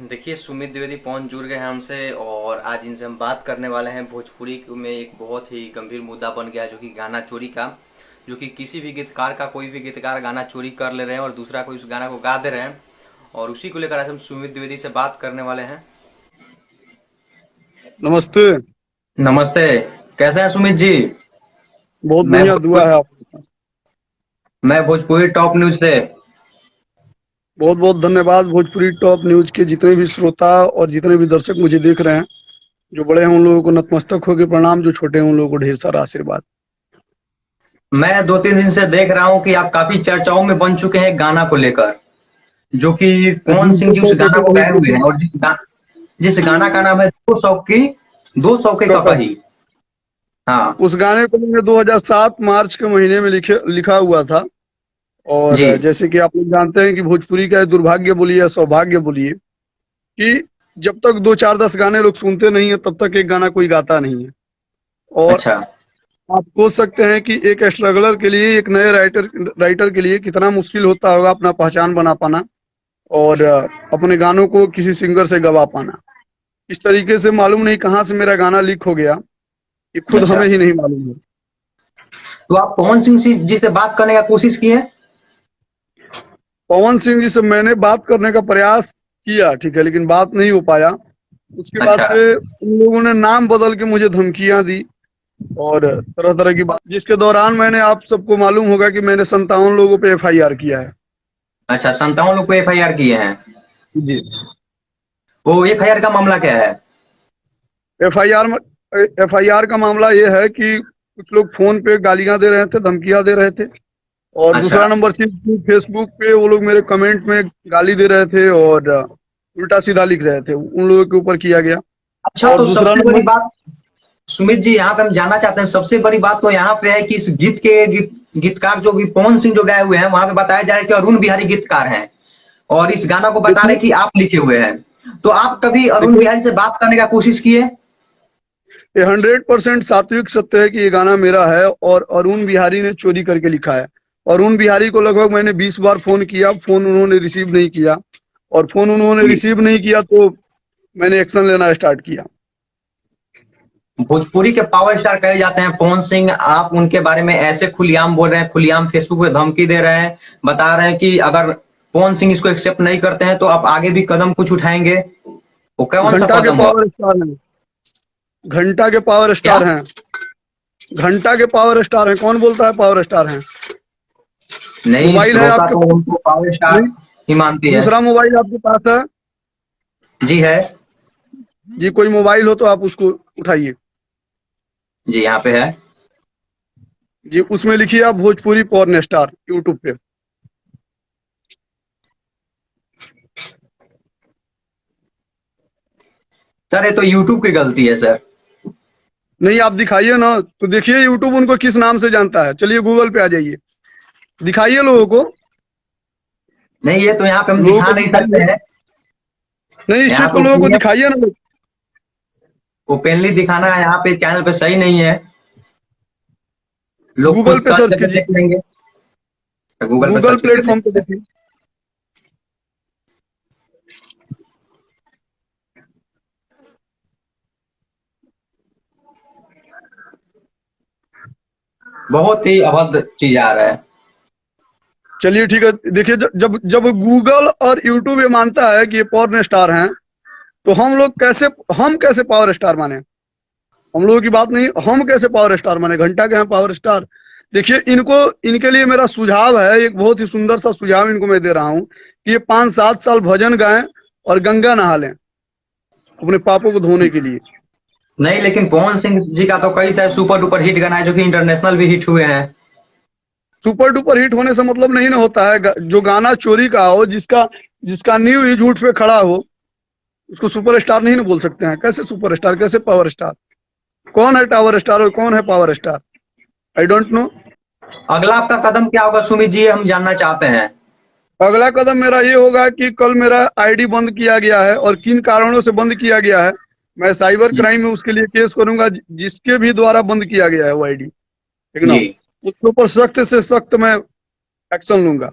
देखिए, सुमित द्विवेदी पहुंच जुड़ गए हैं हमसे और आज इनसे हम बात करने वाले हैं भोजपुरी में एक बहुत ही गंभीर मुद्दा बन गया है, जो कि गाना चोरी का। जो कि किसी भी गीतकार का कोई भी गीतकार गाना चोरी कर ले रहे हैं और दूसरा कोई उस गाना को गा दे रहे हैं। और उसी को लेकर आज हम सुमित द्विवेदी से बात करने वाले हैं। नमस्ते। नमस्ते। कैसे हैं सुमित जी? बहुत मैं बढ़िया दुआ है भोजपुरी आपका। मैं भोजपुरी टॉप न्यूज से। बहुत बहुत धन्यवाद भोजपुरी टॉप न्यूज के जितने भी श्रोता और जितने भी दर्शक मुझे देख रहे हैं। जो बड़े हैं उन लोगों को नतमस्तक होकर प्रणाम, जो छोटे हैं उन लोगों को ढेर सारा आशीर्वाद। मैं 2-3 दिन से देख रहा हूँ कि आप काफी चर्चाओं में बन चुके हैं गाना को लेकर, जो कि पवन सिंह जिनको जी उस कहते गाना थे को वही गाए हुए हैं। बोले। और जिस गाना का नाम है 200 की 200 के कपल। कपही। हाँ उस गाने को मैंने 2007 मार्च के महीने में लिखा हुआ था। और जी। जैसे कि आप लोग जानते हैं कि भोजपुरी का दुर्भाग्य बोलिए या सौभाग्य बोलिए कि जब तक दो चार 10 गाने लोग सुनते नहीं है तब तक एक गाना कोई गाता नहीं है। और अच्छा। आप सोच सकते हैं कि एक स्ट्रगलर के लिए, एक नए राइटर राइटर के लिए कितना मुश्किल होता होगा अपना पहचान बना पाना और अपने गानों को किसी सिंगर से गवा पाना। इस तरीके से मालूम नहीं कहाँ से मेरा गाना लीक हो गया, ये खुद अच्छा, हमें ही नहीं मालूम है। तो आप पवन सिंह जी से बात करने का कोशिश किए? पवन सिंह जी से मैंने बात करने का प्रयास किया, ठीक है, लेकिन बात नहीं हो पाया। उसके बाद अच्छा। से उन लोगों ने नाम बदल के मुझे धमकियां दी और तरह तरह की बात, जिसके दौरान मैंने, आप सबको मालूम होगा कि मैंने 57 लोगों पे FIR किया है। अच्छा, 57 लोग को एफआईआर किए हैं। जी। वो एफआईआर का मामला क्या है? FIR में, FIR का मामला ये है कि कुछ लोग फोन पे गालियां दे रहे थे, धमकियां दे रहे थे। और अच्छा। दूसरा नंबर चीज कि फेसबुक पे वो लोग मेरे कमेंट में गाली दे रहे थे और उल्टा सीधा लिख रहे थे, उन लोगों के ऊपर किया गया। अच्छा, और तो दूसरा सबसे बड़ी नंबर, बात सुमित जी, यहाँ पे हम जानना चाहते हैं, सबसे बड़ी बात तो यहाँ पे है कि इस गीतकार जो कि पवन सिंह जो गाए हुए हैं, वहां पे बताया जा रहा है कि अरुण बिहारी गीतकार हैं और इस गाना को बता रहे देखिए हैं कि आप लिखे हुए हैं। तो आप कभी अरुण देखिए बिहारी से बात करने का कोशिश किए? ये 100% सात्विक सत्य है कि ये गाना मेरा है और अरुण बिहारी ने चोरी करके लिखा है। अरुण बिहारी को लगभग मैंने 20 बार फोन किया, फोन उन्होंने रिसीव नहीं किया। और फोन उन्होंने जी। रिसीव नहीं किया तो मैंने एक्शन लेना स्टार्ट किया। भोजपुरी के पावर स्टार कहे जाते हैं पवन सिंह, आप उनके बारे में ऐसे खुलेआम बोल रहे हैं, खुलेआम फेसबुक पे धमकी दे रहे हैं, बता रहे हैं कि अगर पवन सिंह इसको एक्सेप्ट नहीं करते हैं तो आप आगे भी कदम कुछ उठाएंगे। वो कौन सा घंटा के कदम हुआ? पावर स्टार हैं। घंटा के पावर क्या? स्टार हैं। घंटा के पावर स्टार हैं। कौन बोलता है पावर स्टार हैं? नहीं, मोबाइल है श्रोता आपके तो पास? उनको पावर स्टार नहीं। ही मानती है। दूसरा मोबाइल आपके पास है? जी है। जी, कोई मोबाइल हो तो आप उसको उठाइए। जी यहाँ पे है। जी, उसमें लिखिए आप भोजपुरी पॉर्न स्टार यूट्यूब पे। सर ये तो यूट्यूब की गलती है सर। नहीं, आप दिखाइए ना, तो देखिए यूट्यूब उनको किस नाम से जानता है। चलिए गूगल पे आ जाइए, दिखाइए लोगों को। नहीं, ये तो यहाँ पे हम लोगों दिखा को नहीं दिखाइए। सकते हैं। नहीं, इस यहाँ चीज को पे लोगों को ओपनिंग दिखाइए ना। ओपनली दिखाना यहाँ पे चैनल पे सही नहीं है। लोग गूगल खुद पे सर्च सर्च करके कीजिए। देख लेंगे। तो गूगल पे गूगल सर्च करके प्लेटफॉर्म पे देखते हैं। देखिए। बहुत ही अभद्र चीज आ रहा है। चलिए ठीक है, देखिए जब जब गूगल और यूट्यूब ये मानता है कि ये पॉर्न स्टार हैं, तो हम कैसे पावर स्टार माने? हम लोगों की बात नहीं, हम कैसे पावर स्टार माने? घंटा के हैं पावर स्टार। देखिए, इनको, इनके लिए मेरा सुझाव है, एक बहुत ही सुंदर सा सुझाव इनको मैं दे रहा हूँ कि ये 5-7 साल भजन गाएं और गंगा नहा लें अपने पापों को धोने के लिए। नहीं, लेकिन पवन सिंह जी का तो कई सारे सुपर डुपर हिट गाना है जो कि इंटरनेशनल भी हिट हुए हैं। सुपर डुपर हिट होने से मतलब नहीं ना होता है। जो गाना चोरी का हो, जिसका जिसका नींव ही झूठ पे खड़ा हो, उसको सुपरस्टार नहीं ना बोल सकते हैं। कैसे सुपरस्टार, कैसे पावर स्टार? कौन है टावर स्टार और कौन है power star? I don't know. अगला आपका कदम क्या होगा सुमित जी, हम जानना चाहते हैं। अगला कदम मेरा ये होगा कि कल मेरा आईडी बंद किया गया है और किन कारणों से बंद किया गया है, मैं साइबर जी। क्राइम में उसके लिए केस करूंगा, जिसके भी द्वारा बंद किया गया है वो आईडी, ठीक ना। जी। उसके ऊपर सख्त से सख्त मैं एक्शन लूंगा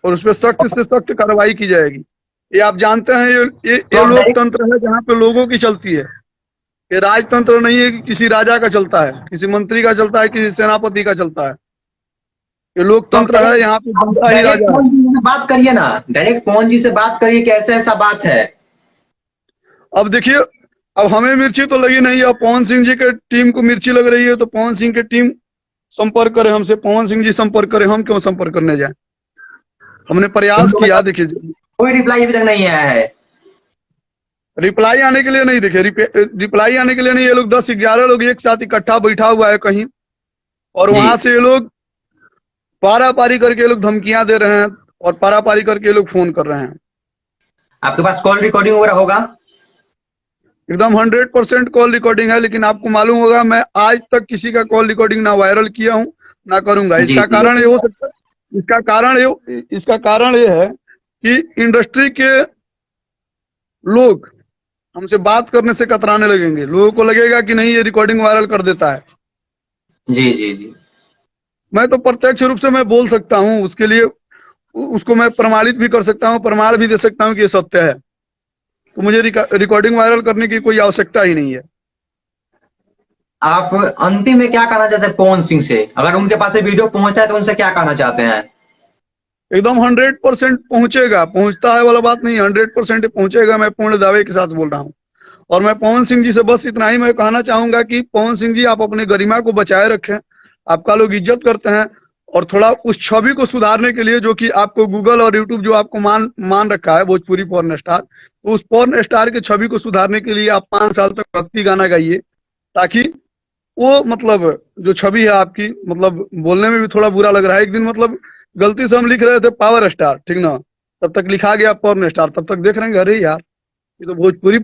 और उस पर सख्त से सख्त कार्रवाई की जाएगी। ये आप जानते हैं, ये तो लोकतंत्र है जहाँ पे लोगों की चलती है। ये राजतंत्र नहीं है कि किसी राजा का चलता है, किसी मंत्री का चलता है, किसी सेनापति का चलता है। ये तो आप लोकतंत्र है, यहाँ पे जनता ही डायरेक्ट राजा है। पवन जी से बात करिए ना, डायरेक्ट पवन जी से बात करिए कि ऐसा ऐसा बात है। अब देखिए, अब हमें मिर्ची तो लगी नहीं है, अब पवन सिंह जी के टीम को मिर्ची लग रही है, तो पवन सिंह की टीम संपर्क करे हमसे, पवन सिंह जी संपर्क करे, हम क्यों संपर्क करने जाए? हमने प्रयास किया, देखिए कोई रिप्लाई अभी तक नहीं आया है। रिप्लाई आने के लिए नहीं, देखिए रिप्लाई आने के लिए नहीं, ये लोग 10-11 लोग एक साथ इकट्ठा बैठा हुआ है कहीं, और वहां से ये लोग पारापारी करके ये लोग धमकियां दे रहे हैं, और पारापारी करके ये लोग फोन कर रहे हैं। आपके पास कॉल रिकॉर्डिंग वगैरह होगा? एकदम 100% कॉल रिकॉर्डिंग है, लेकिन आपको मालूम होगा मैं आज तक किसी का कॉल रिकॉर्डिंग ना वायरल किया हूं ना करूंगा। जी, इसका जी। कारण ये हो सकता है, इसका कारण ये है कि इंडस्ट्री के लोग हमसे बात करने से कतराने लगेंगे, लोगों को लगेगा कि नहीं ये रिकॉर्डिंग वायरल कर देता है। जी जी जी। मैं तो प्रत्यक्ष रूप से मैं बोल सकता हूं, उसके लिए उसको मैं प्रमाणित भी कर सकता हूं, प्रमाण भी दे सकता हूं कि ये सत्य है, तो मुझे रिकॉर्डिंग वायरल करने की कोई आवश्यकता ही नहीं है। आप अंतिम में क्या कहना चाहते हैं पवन सिंह से? अगर उनके पास ये वीडियो पहुंचता है तो उनसे क्या कहना चाहते हैं? एकदम 100% पहुंचेगा, पहुंचता है वाला बात नहीं, 100% पहुंचेगा, मैं पूर्ण दावे के साथ बोल रहा हूं। और मैं पवन सिंह जी से बस इतना ही मैं कहना चाहूंगा कि पवन सिंह जी, आप अपने गरिमा को बचाए रखें, आपका लोग इज्जत करते हैं, और थोड़ा उस छवि को सुधारने के लिए, जो कि आपको गूगल और यूट्यूब जो आपको मान रखा है भोजपुरी पॉर्न स्टार, तो उस पॉर्न स्टार की छवि को सुधारने के लिए आप 5 साल तक भक्ति गाना गाइए, ताकि वो मतलब जो छवि है आपकी, मतलब बोलने में भी थोड़ा बुरा लग रहा है, एक दिन मतलब गलती से हम लिख रहे थे पावर स्टार, ठीक ना, तब तक लिखा गया पॉर्न स्टार, तब तक देख रहे हैं अरे यार ये तो भोजपुरी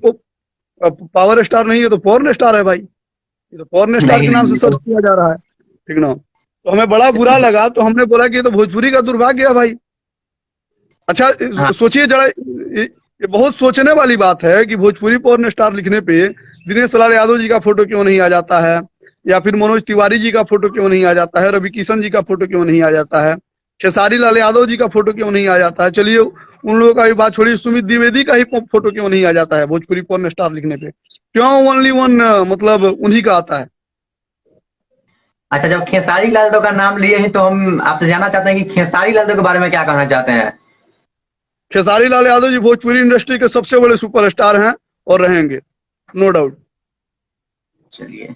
पावर स्टार नहीं है, तो पॉर्न स्टार है भाई, ये तो पॉर्न स्टार के नाम से सर्च किया जा रहा है, ठीक ना। तो हमें बड़ा बुरा लगा, तो हमने बोला कि ये तो भोजपुरी का दुर्भाग्य है भाई। अच्छा सोचिए जरा, ये बहुत सोचने वाली बात है कि भोजपुरी पॉर्न स्टार लिखने पे दिनेश लाल यादव जी का फोटो क्यों नहीं आ जाता है, या फिर मनोज तिवारी जी का फोटो क्यों नहीं आ जाता है, रवि किशन जी का फोटो क्यों नहीं आ जाता है, खेसारी लाल यादव जी का फोटो क्यों नहीं आ जाता है, चलिए उन लोगों का भी बात छोड़िए, सुमित द्विवेदी का ही फोटो क्यों नहीं आ जाता है भोजपुरी पॉर्न स्टार लिखने पे, क्यों ओनली वन मतलब उन्हीं का आता है। अच्छा, जब खेसारी लाल यादव का नाम लिए हैं तो हम आपसे जानना चाहते हैं कि खेसारी लाल यादव के बारे में क्या कहना चाहते हैं? खेसारी लाल यादव जी भोजपुरी इंडस्ट्री के सबसे बड़े सुपरस्टार हैं और रहेंगे, नो डाउट। चलिए,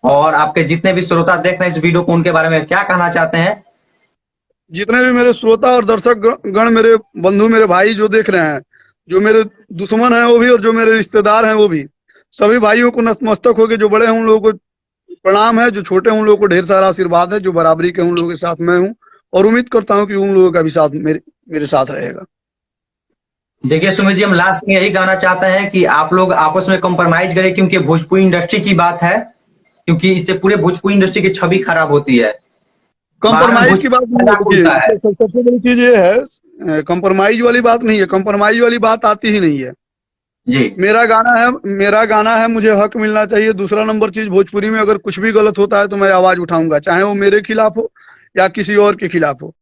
और आपके जितने भी श्रोता देख रहे हैं इस वीडियो को, उनके बारे में क्या कहना चाहते हैं? जितने भी मेरे श्रोता और दर्शक गण, मेरे बंधु, मेरे भाई जो देख रहे हैं, जो मेरे दुश्मन हैं वो भी, और जो मेरे रिश्तेदार हैं वो भी, सभी भाइयों को नतमस्तक होकर, जो बड़े हैं उन लोगों को प्रणाम है, जो छोटे हैं उन लोगों को ढेर सारा आशीर्वाद है, जो बराबरी के उन लोगों के साथ मैं हूँ, और उम्मीद करता हूँ कि उन लोगों का भी साथ मेरे साथ रहेगा। देखिए सुमित जी, हम लास्ट में यही कहना चाहते हैं कि आप लोग आपस में कॉम्प्रोमाइज करें, क्योंकि भोजपुरी इंडस्ट्री की बात है, क्योंकि इससे पूरे भोजपुरी इंडस्ट्री की छवि खराब होती है। कंप्रोमाइज की बात नहीं है, सबसे बड़ी चीज ये है, कंप्रोमाइज वाली बात नहीं है, कंप्रोमाइज वाली बात आती ही नहीं है जी। मेरा गाना है, मुझे हक मिलना चाहिए। दूसरा नंबर चीज, भोजपुरी में अगर कुछ भी गलत होता है तो मैं आवाज उठाऊंगा, चाहे वो मेरे खिलाफ हो या किसी और के खिलाफ हो।